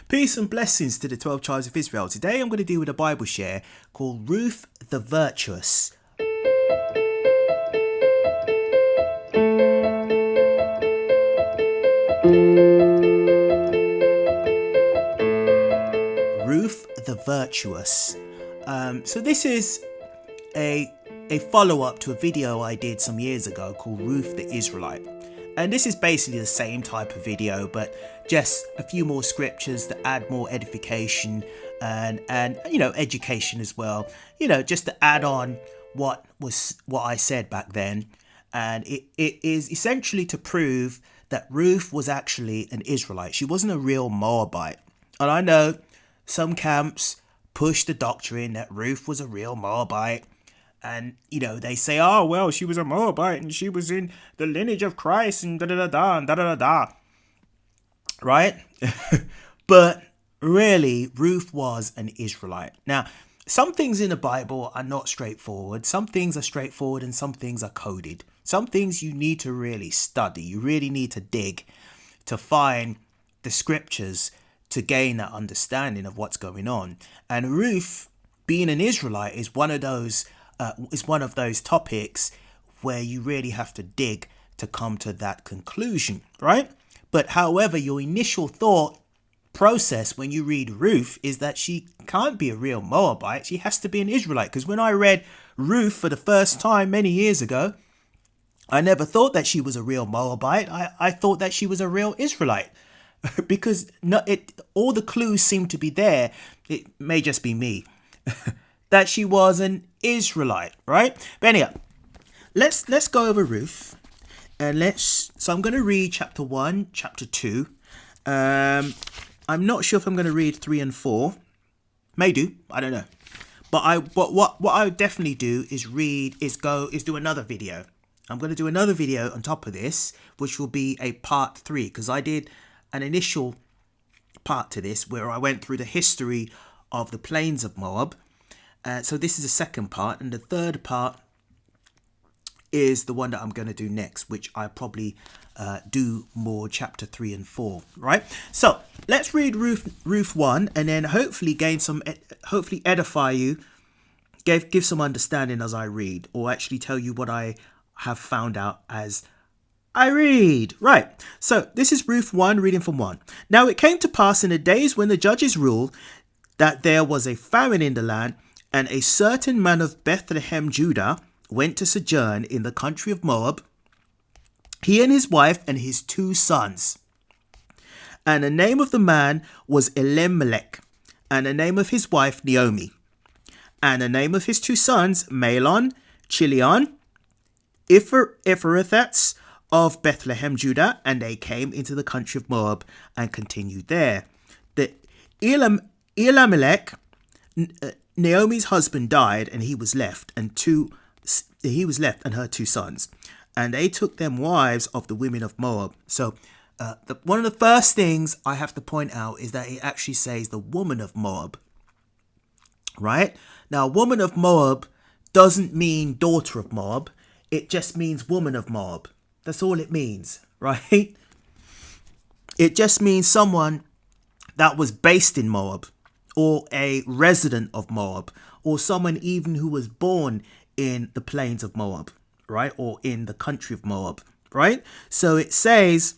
Peace and blessings to the 12 tribes of Israel. Today I'm going to deal with a Bible share called Ruth the Virtuous. Ruth the Virtuous. So this is a follow-up to a video I did some years ago called Ruth the Israelite. And this is basically the same type of video, but just a few more scriptures to add more edification and education as well. Just to add on what I said back then. And it is essentially to prove that Ruth was actually an Israelite. She wasn't a real Moabite. And I know some camps push the doctrine that Ruth was a real Moabite. And, they say, oh, well, she was a Moabite and she was in the lineage of Christ and da-da-da-da and da-da-da-da. Right? But really, Ruth was an Israelite. Now, some things in the Bible are not straightforward. Some things are straightforward and some things are coded. Some things you need to really study. You really need to dig to find the scriptures to gain that understanding of what's going on. And Ruth, being an Israelite, is one of those topics where you really have to dig to come to that conclusion, right? But however, your initial thought process when you read Ruth is that she can't be a real Moabite. She has to be an Israelite. Because when I read Ruth for the first time many years ago, I never thought that she was a real Moabite. I thought that she was a real Israelite. Because all the clues seem to be there. It may just be me. That she was an Israelite, right? But anyhow, let's go over Ruth, and so I'm going to read chapter 1, chapter 2. I'm not sure if I'm going to read 3 and 4. May do, I don't know. But what I would definitely do is do another video. I'm going to do another video on top of this, which will be a part 3, because I did an initial part to this where I went through the history of the plains of Moab. So this is the second part, and the third part is the one that I'm going to do next, which I probably do more chapter 3 and 4, right? So let's read Ruth 1, and then hopefully hopefully edify you, give some understanding as I read, or actually tell you what I have found out as I read. Right, so this is Ruth 1, reading from 1. Now it came to pass in the days when the judges ruled that there was a famine in the land, and a certain man of Bethlehem, Judah, went to sojourn in the country of Moab, he and his wife and his 2 sons. And the name of the man was Elimelech, and the name of his wife Naomi. And the name of his 2 sons, Mahlon, Chilion, Ephrathah of Bethlehem, Judah, and they came into the country of Moab and continued there. The Elimelech, Naomi's husband died, and he was left, and her 2 sons, and they took them wives of the women of Moab. So one of the first things I have to point out is that it actually says the woman of Moab, right? Now, woman of Moab doesn't mean daughter of Moab. It just means woman of Moab. That's all it means, right? It just means someone that was based in Moab, or a resident of Moab, or someone even who was born in the plains of Moab, right? Or in the country of Moab, right? So it says,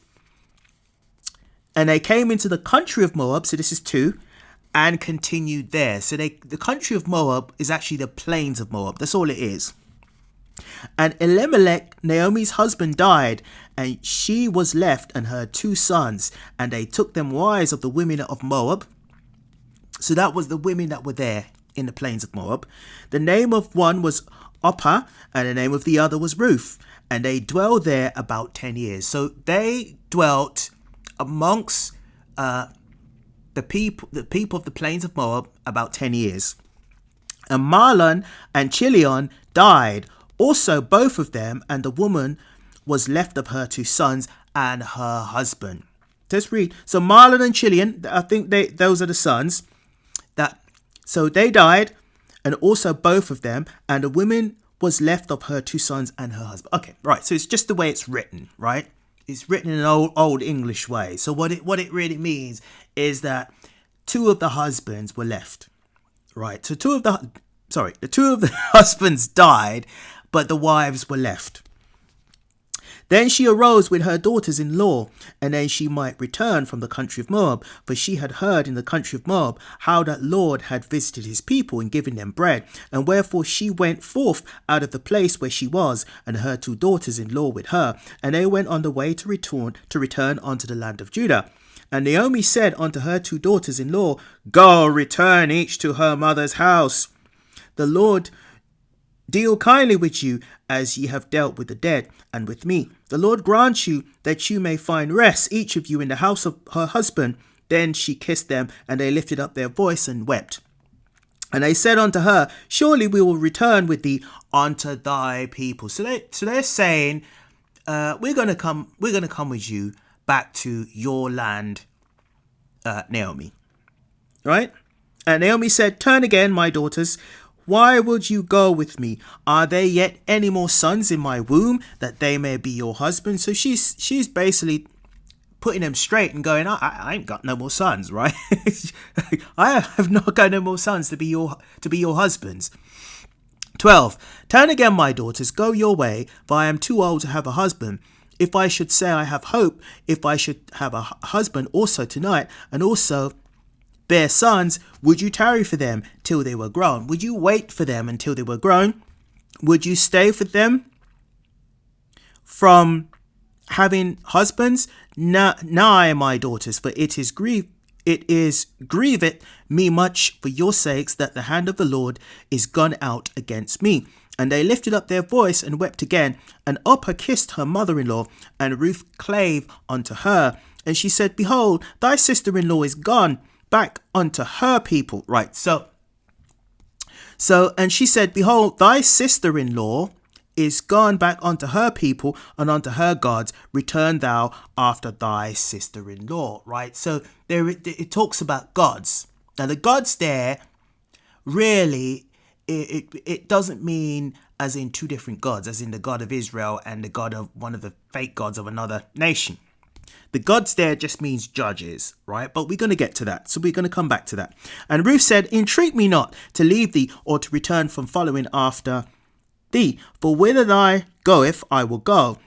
and they came into the country of Moab, so this is 2, and continued there. So the country of Moab is actually the plains of Moab. That's all it is. And Elimelech, Naomi's husband, died, and she was left and her 2 sons, and they took them wives of the women of Moab. So that was the women that were there in the plains of Moab. The name of one was Oppah, and the name of the other was Ruth. And they dwelled there about 10 years. So they dwelt amongst the people of the plains of Moab about 10 years. And Mahlon and Chilion died, also both of them, and the woman was left of her 2 sons and her husband. Let's read. So Mahlon and Chilion, I think those are the sons. So they died, and also both of them, and the woman was left of her 2 sons and her husband. Okay, right. So it's just the way it's written, right? It's written in an old English way. So what it really means is that two of the husbands were left. Right. So the two of the husbands died, but the wives were left. Then she arose with her daughters-in-law, and then she might return from the country of Moab, for she had heard in the country of Moab how that Lord had visited his people in giving them bread, and wherefore she went forth out of the place where she was, and her two daughters-in-law with her, and they went on the way to return unto the land of Judah. And Naomi said unto her two daughters-in-law, Go, return each to her mother's house. The Lord deal kindly with you as ye have dealt with the dead and with me. The Lord grant you that you may find rest, each of you in the house of her husband. Then she kissed them, and they lifted up their voice and wept. And they said unto her, Surely we will return with thee unto thy people. So they're saying, we're gonna come with you back to your land, Naomi. Right? And Naomi said, Turn again, my daughters. Why would you go with me? Are there yet any more sons in my womb, that they may be your husband? So she's basically putting them straight and going, I ain't got no more sons, right? I have not got no more sons to be your husbands. 12. Turn again, my daughters, go your way, for I am too old to have a husband. If I should say I have hope, if I should have a husband also tonight, and also bear sons, would you tarry for them till they were grown? Would you wait for them until they were grown? Would you stay for them from having husbands? Nay, my daughters, for it is grieveth me much for your sakes that the hand of the Lord is gone out against me. And they lifted up their voice and wept again. And Orpah kissed her mother-in-law, and Ruth clave unto her. And she said, Behold, thy sister-in-law is gone back unto her people. Right. So, and she said, Behold, thy sister-in-law is gone back unto her people and unto her gods. Return thou after thy sister-in-law. Right. So there it talks about gods. Now the gods there really, it doesn't mean as in two different gods, as in the God of Israel and the God of one of the fake gods of another nation. The gods there just means judges, right? But we're going to get to that. So we're going to come back to that. And Ruth said, Entreat me not to leave thee or to return from following after thee. For whither thou goest, I will go.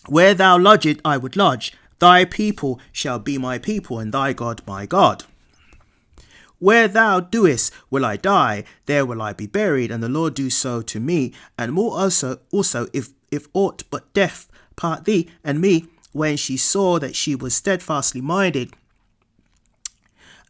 Where thou lodgest, I would lodge. Thy people shall be my people, and thy God my God. Where thou doest, will I die. There will I be buried, and the Lord do so to me. And more also if aught but death part thee and me. When she saw that she was steadfastly minded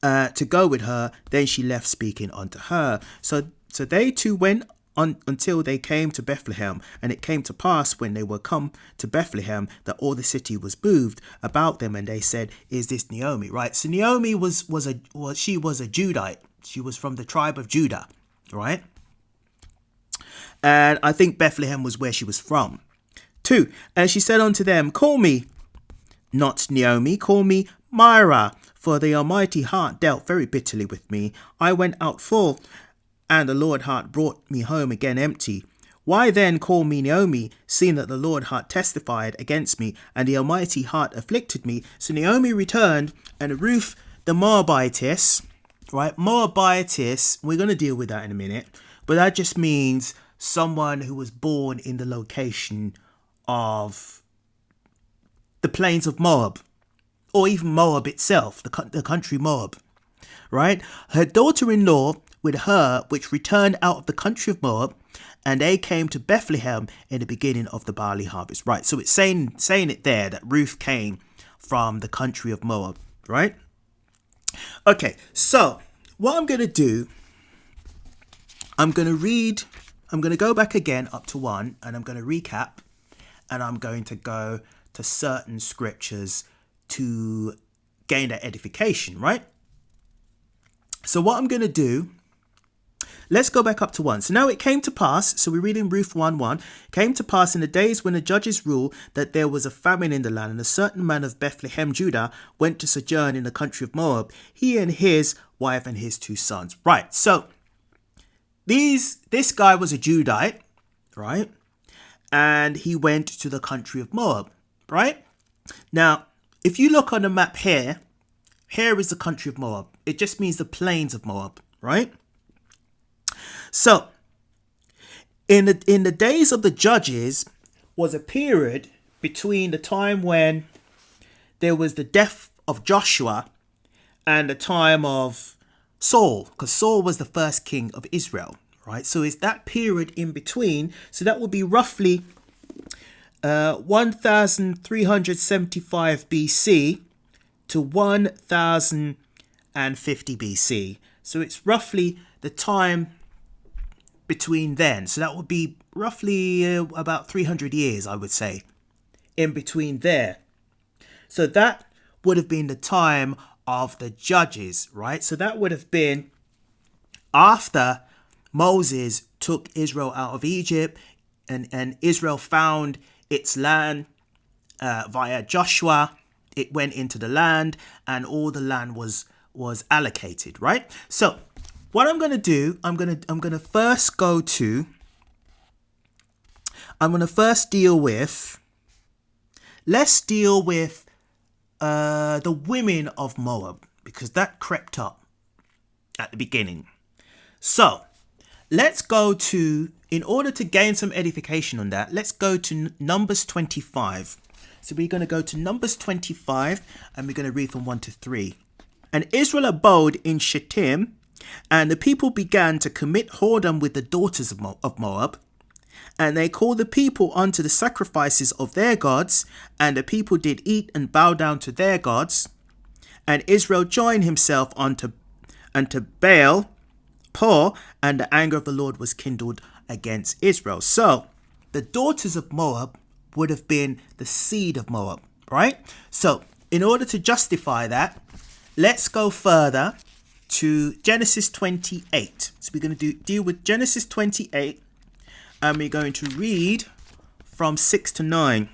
to go with her, then she left speaking unto her. So they two went on until they came to Bethlehem. And it came to pass when they were come to Bethlehem that all the city was moved about them, and they said, Is this Naomi? Right. So Naomi was a Judite. She was from the tribe of Judah, right? And I think Bethlehem was where she was from. 2. And she said unto them, Call me not Naomi, call me Myra, for the Almighty heart dealt very bitterly with me. I went out full, and the Lord heart brought me home again empty. Why then call me Naomi, seeing that the Lord heart testified against me, and the Almighty heart afflicted me? So Naomi returned, and Ruth the Moabitess, right? Moabitess, we're going to deal with that in a minute, but that just means someone who was born in the location of the plains of Moab, or even Moab itself, the country Moab, right? Her daughter-in-law with her, which returned out of the country of Moab, and they came to Bethlehem in the beginning of the barley harvest, right? So it's saying it there that Ruth came from the country of Moab, right? Okay, so what I'm going to do, I'm going to go back again up to 1, and I'm going to recap, and I'm going to go to certain scriptures to gain that edification, right? So what I'm going to do, let's go back up to 1. So now it came to pass, so we read in Ruth 1:1, came to pass in the days when the judges ruled that there was a famine in the land, and a certain man of Bethlehem, Judah, went to sojourn in the country of Moab, he and his wife and his 2 sons. Right, so this guy was a Judite, right? And he went to the country of Moab, right? Now, if you look on the map here, Here is the country of Moab. It just means the plains of Moab, right? So, in the days of the judges was a period between the time when there was the death of Joshua and the time of Saul, because Saul was the first king of Israel, right? So it's that period in between. So that will be roughly 1375 BC to 1050 BC. So it's roughly the time between then. So that would be roughly about 300 years, I would say, in between there. So that would have been the time of the judges, right? So that would have been after Moses took Israel out of Egypt, and Israel found its land via Joshua. It went into the land, and all the land was allocated, right? So what I'm going to do, I'm going to first deal with, let's deal with the women of Moab, because that crept up at the beginning. So let's go to, in order to gain some edification on that, let's go to Numbers 25. So we're going to go to Numbers 25, and we're going to read from 1 to 3. And Israel abode in Shittim, and the people began to commit whoredom with the daughters of Moab. And they called the people unto the sacrifices of their gods, and the people did eat and bow down to their gods. And Israel joined himself unto Baal Peor, and the anger of the Lord was kindled against Israel. So the daughters of Moab would have been the seed of Moab, right? So in order to justify that, let's go further to Genesis 28. So we're going to deal with Genesis 28, and we're going to read from 6 to 9.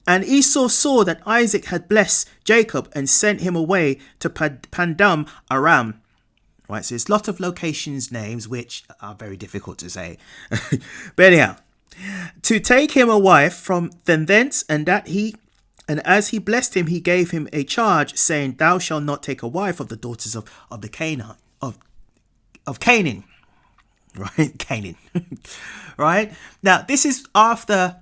And Esau saw that Isaac had blessed Jacob and sent him away to Pandam Aram. Right, so there's a lot of locations names which are very difficult to say. But anyhow, to take him a wife from thence, and as he blessed him, he gave him a charge, saying, Thou shalt not take a wife of the daughters of the Canaan of Canaan. Right, Canaan. Right, now this is after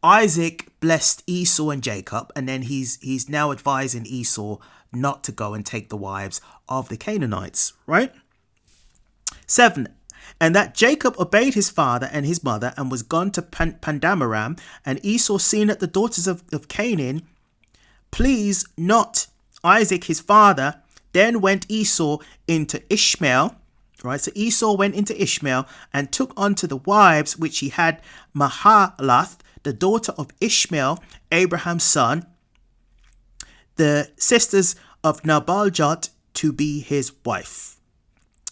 Isaac blessed Esau and Jacob, and then he's now advising Esau not to go and take the wives of the Canaanites, right? 7. And that Jacob obeyed his father and his mother, and was gone to Pandamaram, and Esau, seeing that the daughters of Canaan pleased not Isaac his father, then went Esau into Ishmael, right? So Esau went into Ishmael, and took unto the wives which he had Mahalath, the daughter of Ishmael, Abraham's son, the sisters of Nabaljot, to be his wife.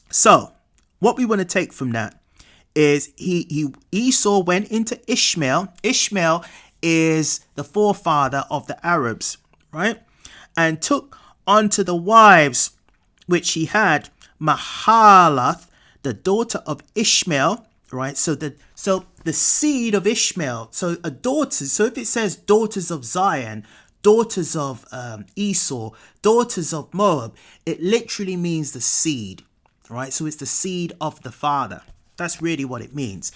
So what we want to take from that is Esau went into Ishmael. Ishmael is the forefather of the Arabs, right? And took unto the wives which he had Mahalath, the daughter of Ishmael, right? So the seed of Ishmael. So a daughter. So if it says daughters of Zion, daughters of Esau, daughters of Moab, it literally means the seed, right? So it's the seed of the father. That's really what it means.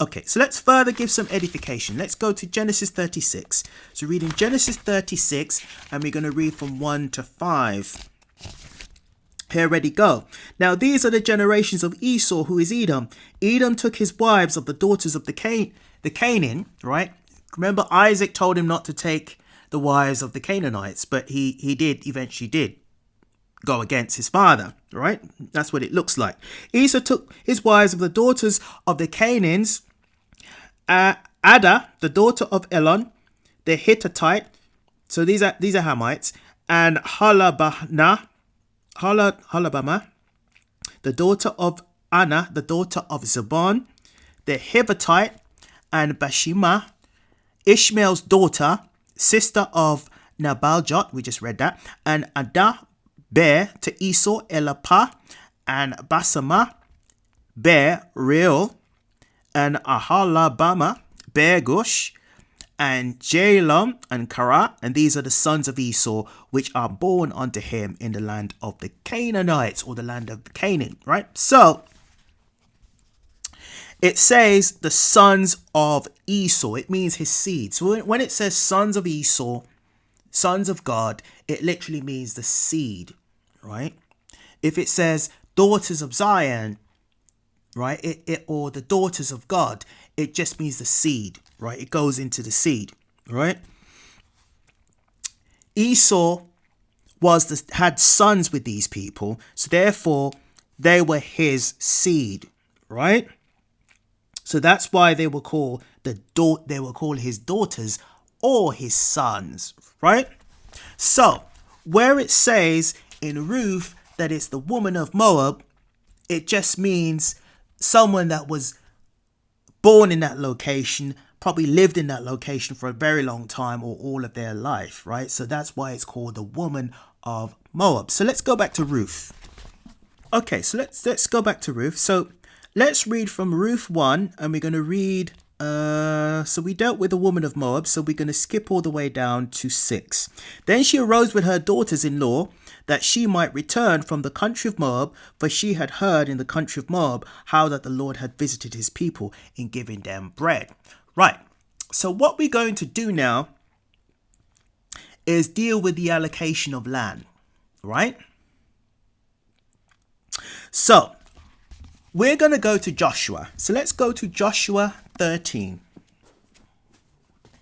Okay, so let's further give some edification. Let's go to Genesis 36. So reading Genesis 36, and we're going to read from 1 to 5. Here, ready, go. Now these are the generations of Esau, who is Edom. Edom took his wives of the daughters of the Canaan, right? Remember, Isaac told him not to take the wives of the Canaanites, but he eventually did go against his father, right? That's what it looks like. Esau took his wives of the daughters of the Canaans, Ada, the daughter of Elon, the Hittite. So these are Hamites, and Halabama, the daughter of Anna, the daughter of Zabon, the Hivitite, and Bashima, Ishmael's daughter, sister of Nabaljot, we just read that, and Ada bare to Esau Elapah, and Basama bare Reuel, and Ahalabama bare Gush, and Jalom and Kara, and these are the sons of Esau, which are born unto him in the land of the Canaanites, or the land of Canaan, right? So it says the sons of Esau. It means his seed. So when it says sons of Esau, sons of God, it literally means the seed, right? If it says daughters of Zion, right, or the daughters of God, it just means the seed, right? It goes into the seed, right? Esau had sons with these people, so therefore they were his seed, right? So that's why they were called his daughters or his sons, right? So where it says in Ruth that it's the woman of Moab, it just means someone that was born in that location, probably lived in that location for a very long time or all of their life, right? So that's why it's called the woman of Moab. So let's go back to Ruth. Okay, so let's go back to Ruth. So let's read from Ruth 1, and we're going to read, so we dealt with the woman of Moab, so we're going to skip all the way down to 6. Then she arose with her daughters-in-law, that she might return from the country of Moab, for she had heard in the country of Moab how that the Lord had visited his people in giving them bread. Right, so what we're going to do now is deal with the allocation of land, right? So we're going to go to Joshua. So let's go to Joshua 13.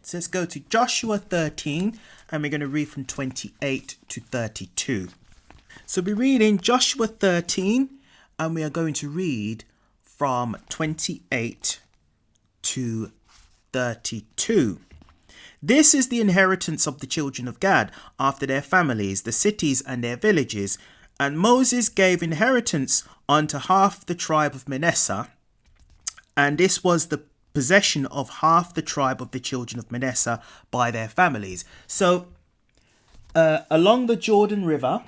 So let's go to Joshua 13, and we're going to read from 28 to 32. So we're reading Joshua 13, and we are going to read from 28 to 32. This is the inheritance of the children of Gad after their families, the cities and their villages. And Moses gave inheritance unto half the tribe of Manasseh, and this was the possession of half the tribe of the children of Manasseh by their families. So along the Jordan River,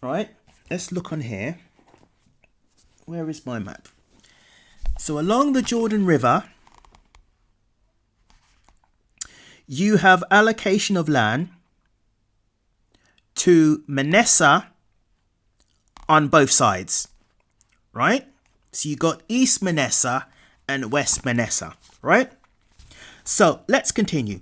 right? Let's look on here. Where is my map? So along the Jordan River, you have allocation of land to Manasseh on both sides, right? So you got East Manasseh and West Manasseh, right? So let's continue.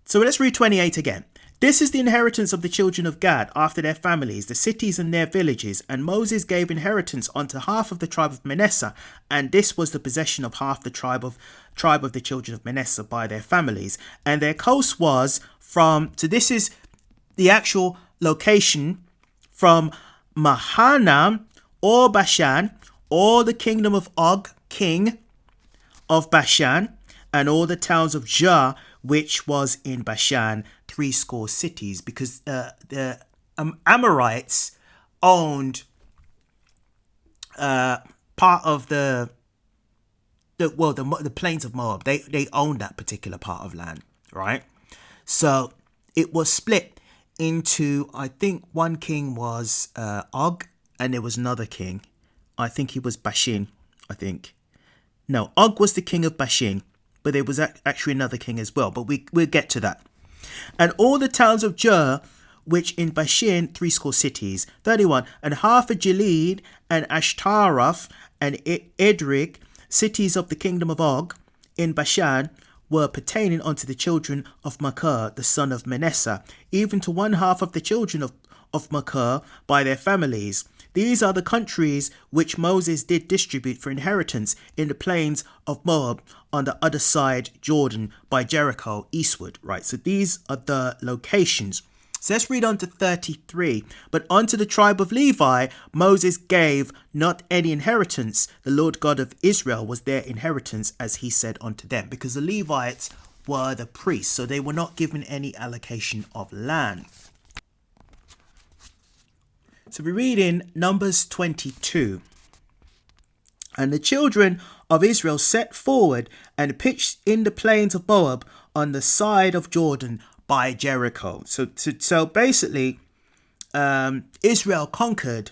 So let's read 28 again. This is the inheritance of the children of Gad after their families, the cities and their villages. And Moses gave inheritance unto half of the tribe of Manasseh, and this was the possession of half the tribe of the children of Manasseh by their families. And their coast was from, so this is the actual location, from Mahanaim or Bashan, or the kingdom of Og, king of Bashan, and all the towns of Jah, which was in Bashan, 80 cities, because the Amorites owned part of the plains of Moab. They owned that particular part of land, right? So it was split into, I think one king was Og, and there was another king. I think he was Bashan, I think. No, Og was the king of Bashan, but there was actually another king as well, but we'll get to that. And all the towns of Jer, which in Bashan, 80 cities. 31. And half of Gilead, and Ashtaroth, and Edrei, cities of the kingdom of Og, in Bashan, were pertaining unto the children of Machir, the son of Manasseh, even to one half of the children of Machir by their families. These are the countries which Moses did distribute for inheritance in the plains of Moab on the other side Jordan by Jericho eastward. Right, so these are the locations. So let's read on to 33. But unto the tribe of Levi, Moses gave not any inheritance. The Lord God of Israel was their inheritance, as he said unto them. Because the Levites were the priests, so they were not given any allocation of land. So we read in Numbers 22. And the children of Israel set forward and pitched in the plains of Moab on the side of Jordan by Jericho. So basically, Israel conquered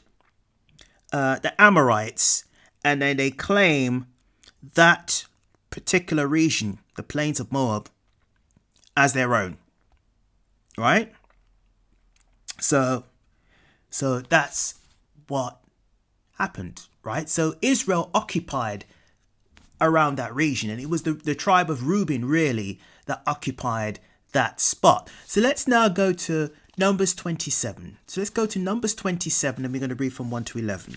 the Amorites, and then they claim that particular region, the plains of Moab, as their own, right? So that's what happened, right? So Israel occupied around that region, and it was the tribe of Reuben really that occupied that spot. So let's now go to Numbers 27. So let's go to Numbers 27, and we're going to read from 1 to 11.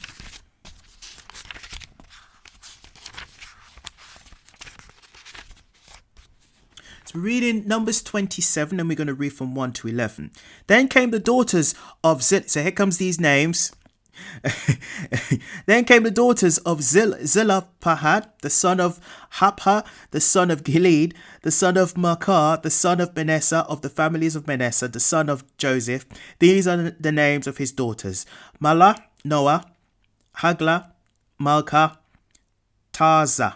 So we're reading Numbers 27, and we're going to read from 1 to 11. Then came the daughters of so here comes these names. Then came the daughters of Zelophehad, the son of Hapha, the son of Gilead, the son of Makar, the son of Manasseh, of the families of Manasseh, the son of Joseph. These are the names of his daughters: Mala, Noah, Hagla, Malka, Tarza.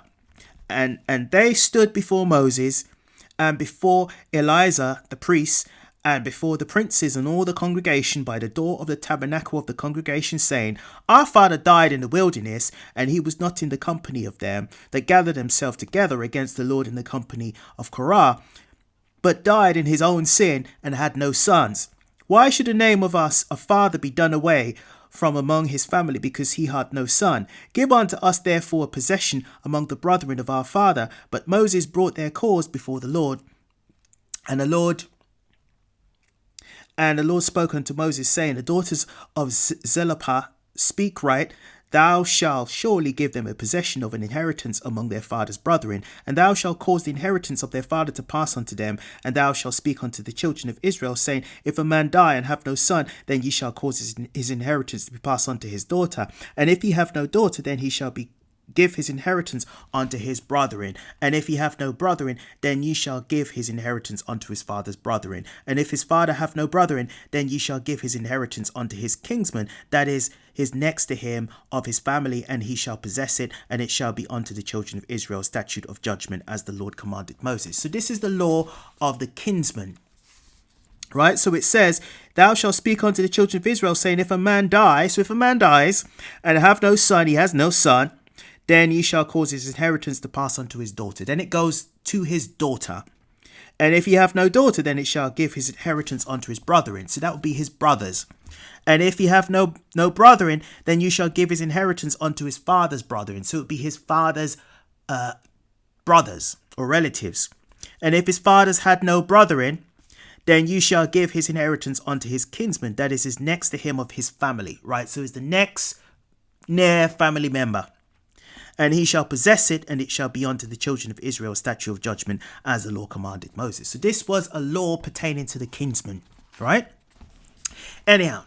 And they stood before Moses and before Eleazar the priest, and before the princes and all the congregation by the door of the tabernacle of the congregation, saying, Our father died in the wilderness, and he was not in the company of them that gathered themselves together against the Lord in the company of Korah, but died in his own sin and had no sons. Why should the name of us a father be done away from among his family, because he had no son? Give unto us therefore a possession among the brethren of our father. But Moses brought their cause before the Lord, and the Lord spoke unto Moses, saying, The daughters of Zelophehad speak right. Thou shalt surely give them a possession of an inheritance among their father's brethren, and thou shalt cause the inheritance of their father to pass unto them. And thou shalt speak unto the children of Israel, saying, If a man die and have no son, then ye shall cause his inheritance to be passed unto his daughter. And if he have no daughter, then he shall give his inheritance unto his brethren. And if he have no brethren, then ye shall give his inheritance unto his father's brethren. And if his father have no brethren, then ye shall give his inheritance unto his kinsman, that is his next to him of his family, and he shall possess it, and it shall be unto the children of Israel statute of judgment, as the Lord commanded Moses. So this is the law of the kinsman. Right, so it says, Thou shalt speak unto the children of Israel, saying, If a man dies, and have no son, he has no son, then ye shall cause his inheritance to pass unto his daughter. Then it goes to his daughter. And if he have no daughter, then it shall give his inheritance unto his brethren. So that would be his brothers. And if he have no brethren, then you shall give his inheritance unto his father's brethren. So it would be his father's brothers or relatives. And if his fathers had no brethren, then you shall give his inheritance unto his kinsman, that is his next to him of his family. Right, so it's the next near family member. And he shall possess it, and it shall be unto the children of Israel a statute of judgment, as the Lord commanded Moses. So this was a law pertaining to the kinsman, right? Anyhow,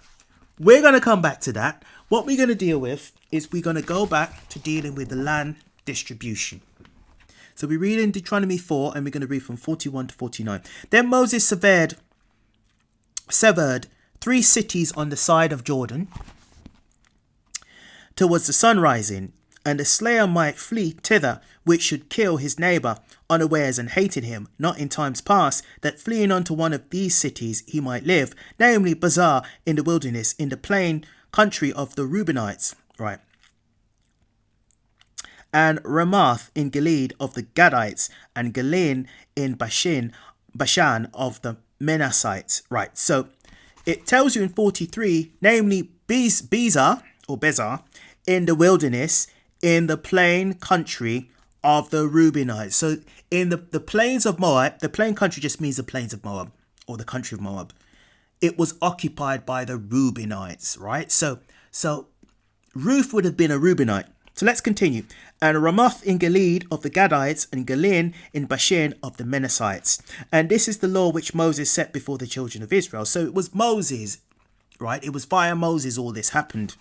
we're going to come back to that. What we're going to deal with is we're going to go back to dealing with the land distribution. So we read in Deuteronomy 4, and we're going to read from 41 to 49. Then Moses severed 3 cities on the side of Jordan towards the sun rising, and the slayer might flee thither, which should kill his neighbour unawares and hated him, not in times past, that fleeing unto one of these cities he might live, namely Bazar in the wilderness, in the plain country of the Reubenites, right? And Ramoth in Gilead of the Gadites, and Galean in Bashan of the Manassites, right? So it tells you in 43, namely Bezar in the wilderness, in the plain country of the Reubenites. So in the plains of Moab, the plain country just means the plains of Moab, or the country of Moab. It was occupied by the Reubenites, right? So Ruth would have been a Reubenite. So let's continue. And Ramoth in Gilead of the Gadites, and Galean in Bashan of the Manassites. And this is the law which Moses set before the children of Israel. So it was Moses, right? It was via Moses all this happened.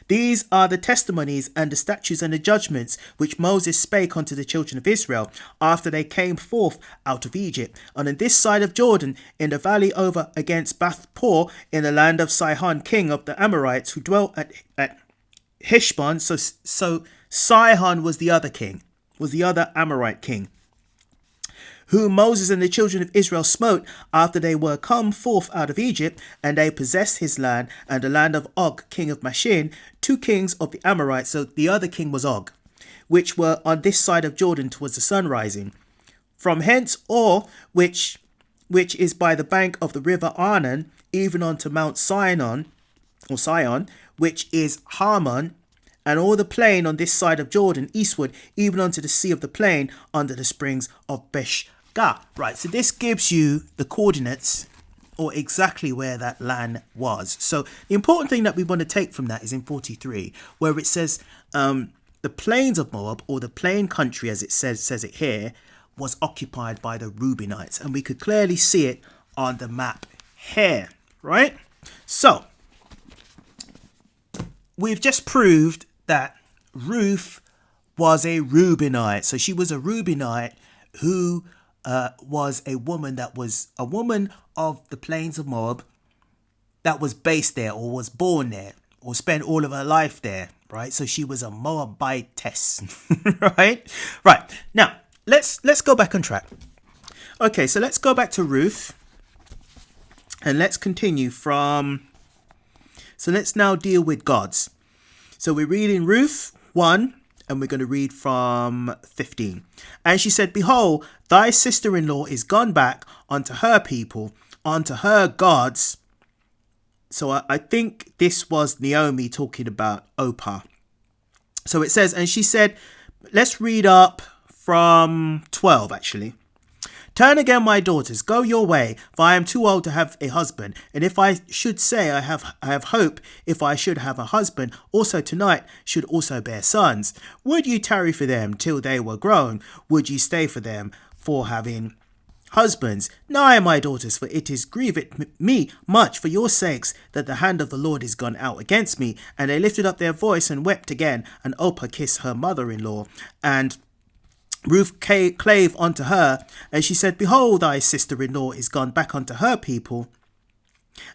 These are the testimonies and the statutes and the judgments which Moses spake unto the children of Israel after they came forth out of Egypt. And on this side of Jordan, in the valley over against Bath-Por, in the land of Sihon, king of the Amorites, who dwelt at Heshbon. So Sihon was the other king, was the other Amorite king, whom Moses and the children of Israel smote after they were come forth out of Egypt, and they possessed his land, and the land of Og, king of Bashan, 2 kings of the Amorites. So the other king was Og, which were on this side of Jordan towards the sun rising. From hence, or which which is by the bank of the river Arnon, even unto Mount Sion, which is Harmon, and all the plain on this side of Jordan, eastward, even unto the sea of the plain, under the springs of Beshga. Right, so this gives you the coordinates, or exactly where that land was. So the important thing that we want to take from that is in 43, where it says the plains of Moab, or the plain country as it says it here, was occupied by the Reubenites. And we could clearly see it on the map here, right? So we've just proved that Ruth was a Reubenite. So she was a Reubenite who was a woman of the plains of Moab that was based there, or was born there, or spent all of her life there, right? So she was a Moabitess, right? Right. Now, let's go back on track. Okay, so let's go back to Ruth, and let's continue from... So let's now deal with gods. So we're reading Ruth 1, and we're going to read from 15. And she said, Behold, thy sister-in-law is gone back unto her people, unto her gods. So I think this was Naomi talking about Oprah. So it says, and she said, let's read up from 12 actually. Turn again, my daughters, go your way, for I am too old to have a husband. And if I should say I have hope, if I should have a husband, also tonight should also bear sons. Would you tarry for them till they were grown? Would you stay for them for having husbands? Nay, my daughters, for it is grieveth me much for your sakes that the hand of the Lord is gone out against me. And they lifted up their voice and wept again. And Oprah kissed her mother-in-law, and Ruth clave unto her, and she said, Behold, thy sister-in-law is gone back unto her people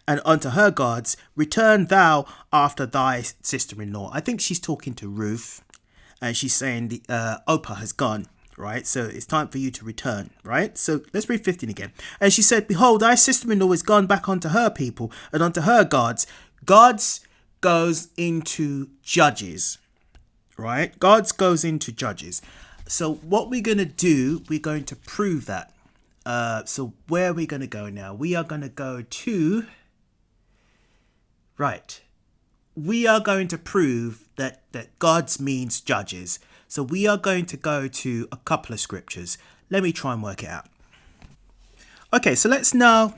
and unto her gods. Return thou after thy sister-in-law. I think she's talking to Ruth, and she's saying Oprah has gone, right? So it's time for you to return, right? So let's read 15 again. And she said, Behold, thy sister-in-law is gone back unto her people and unto her gods. Gods goes into judges, right? Gods goes into judges. So what we're going to do, we're going to prove that. So where are we going to go now? We are going to go to... Right. We are going to prove that gods means judges. So we are going to go to a couple of scriptures. Let me try and work it out. Okay, so let's now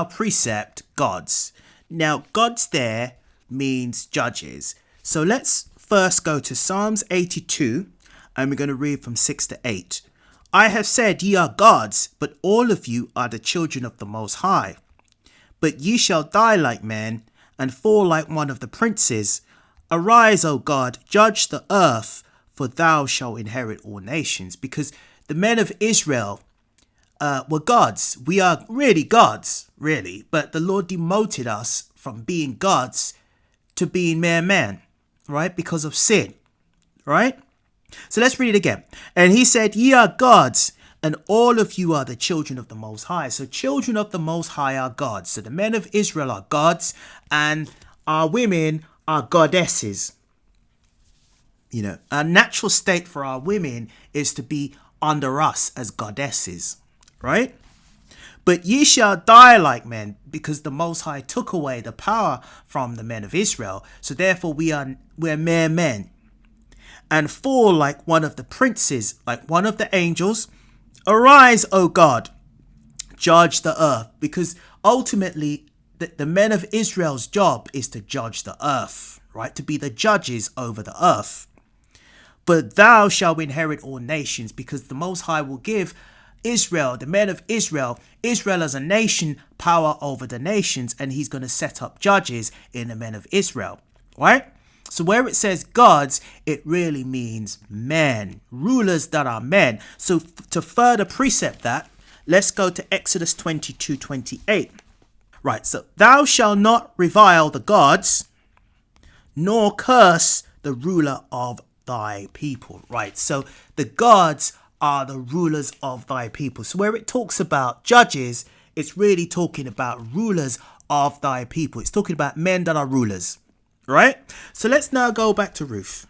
precept gods. Now, gods there means judges. So let's first go to Psalms 82. And we're going to read from 6 to 8. I have said, ye are gods, but all of you are the children of the Most High. But ye shall die like men, and fall like one of the princes. Arise, O God, judge the earth, for thou shalt inherit all nations. Because the men of Israel were gods. We are really gods, really. But the Lord demoted us from being gods to being mere men, right? Because of sin, right? So let's read it again. And he said, ye are gods, and all of you are the children of the Most High. So children of the Most High are gods. So the men of Israel are gods, and our women are goddesses. You know, a natural state for our women is to be under us as goddesses, right? But ye shall die like men, because the Most High took away the power from the men of Israel. So therefore we're mere men. And fall like one of the princes, like one of the angels. Arise, O God, judge the earth. Because ultimately, the men of Israel's job is to judge the earth, right? To be the judges over the earth. But thou shalt inherit all nations, because the Most High will give Israel, the men of Israel as a nation, power over the nations. And he's going to set up judges in the men of Israel, right? So where it says gods, it really means men, rulers that are men. So to further precept that, let's go to Exodus 22:28. Right, so thou shalt not revile the gods, nor curse the ruler of thy people. Right, so the gods are the rulers of thy people. So where it talks about judges, it's really talking about rulers of thy people. It's talking about men that are rulers. Right? So let's now go back to Ruth.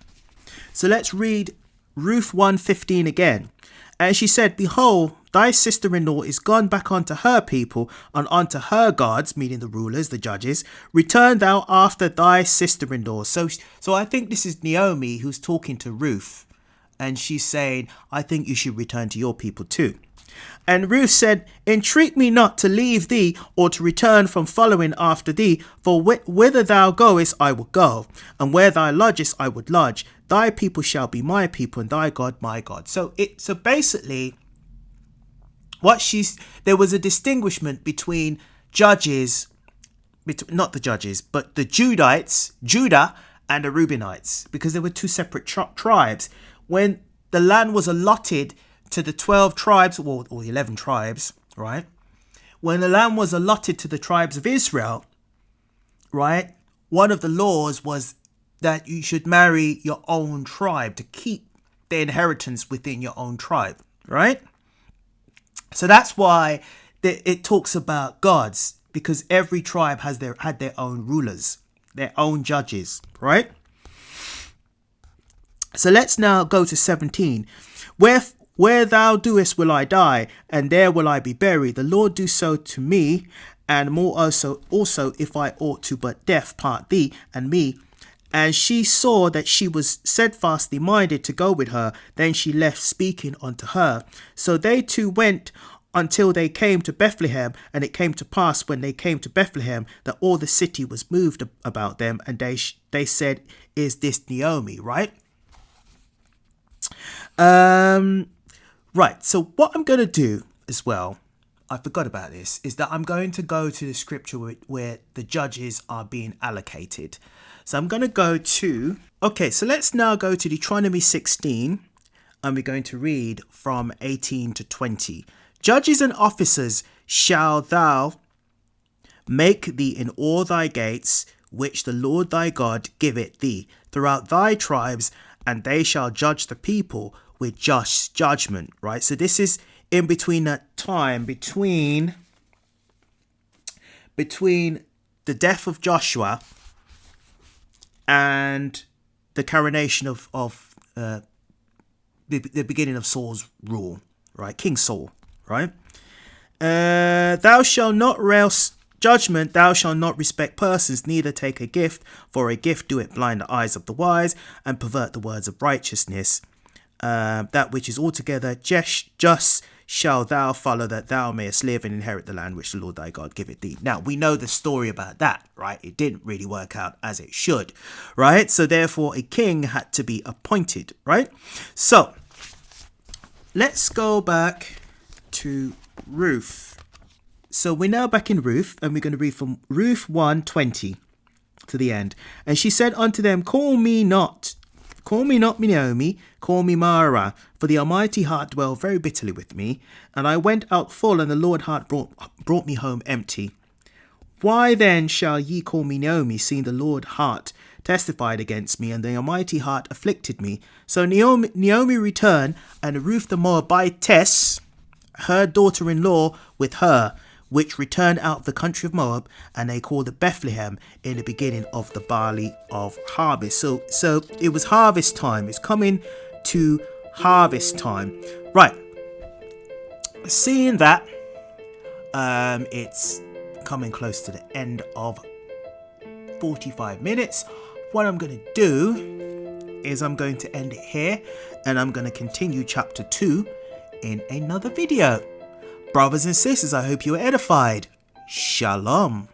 So let's read Ruth 1:15 again. And she said, Behold, thy sister-in-law is gone back unto her people and unto her gods, meaning the rulers, the judges. Return thou after thy sister-in-law. So I think this is Naomi who's talking to Ruth, and she's saying, I think you should return to your people too. And Ruth said, entreat me not to leave thee, or to return from following after thee, for whither thou goest I will go, and where thou lodgest I would lodge. Thy people shall be my people, and thy God my God. So basically, there was a distinguishment between judges, not the judges, but the Judah and the Reubenites, because there were two separate tribes. When the land was allotted to the 12 tribes, or 11 tribes, right? When the land was allotted to the tribes of Israel, right? One of the laws was that you should marry your own tribe to keep the inheritance within your own tribe, right? So that's why it talks about gods, because every tribe had their own rulers, their own judges, right? So let's now go to 17. Where thou doest will I die, and there will I be buried. The Lord do so to me, and more also if I ought to but death part thee and me. And she saw that she was steadfastly minded to go with her. Then she left speaking unto her. So they two went until they came to Bethlehem. And it came to pass when they came to Bethlehem that all the city was moved about them. And they said, is this Naomi, right? Right, so what I'm going to do as well, I forgot about this, is that I'm going to go to the scripture where the judges are being allocated. So I'm going to go to, okay, so let's now go to Deuteronomy 16, and we're going to read from 18 to 20. Judges and officers shall thou make thee in all thy gates, which the Lord thy God giveth thee, throughout thy tribes, and they shall judge the people with just judgment, right? So this is in between that time, between the death of Joshua and the coronation of the beginning of Saul's rule, right? King Saul, right? Thou shalt not rail judgment, thou shalt not respect persons, neither take a gift, for a gift doeth blind the eyes of the wise, and pervert the words of righteousness. That which is altogether just shall thou follow, that thou mayest live and inherit the land which the Lord thy God giveth thee. Now, we know the story about that, right? It didn't really work out as it should, right? So therefore, a king had to be appointed, right? So let's go back to Ruth. So we're now back in Ruth, and we're going to read from Ruth 1:20 to the end. And she said unto them, Call me not Naomi, call me Mara, for the Almighty heart dwelled very bitterly with me, and I went out full, and the Lord heart brought me home empty. Why then shall ye call me Naomi, seeing the Lord heart testified against me, and the Almighty heart afflicted me? So Naomi returned, and Ruth the Moabitess, her daughter-in-law, with her, which returned out of the country of Moab, and they called it Bethlehem in the beginning of the barley of harvest. So it was harvest time. It's coming to harvest time. Right. Seeing that it's coming close to the end of 45 minutes, what I'm going to do is I'm going to end it here, and I'm going to continue chapter 2 in another video. Brothers and sisters, I hope you were edified. Shalom.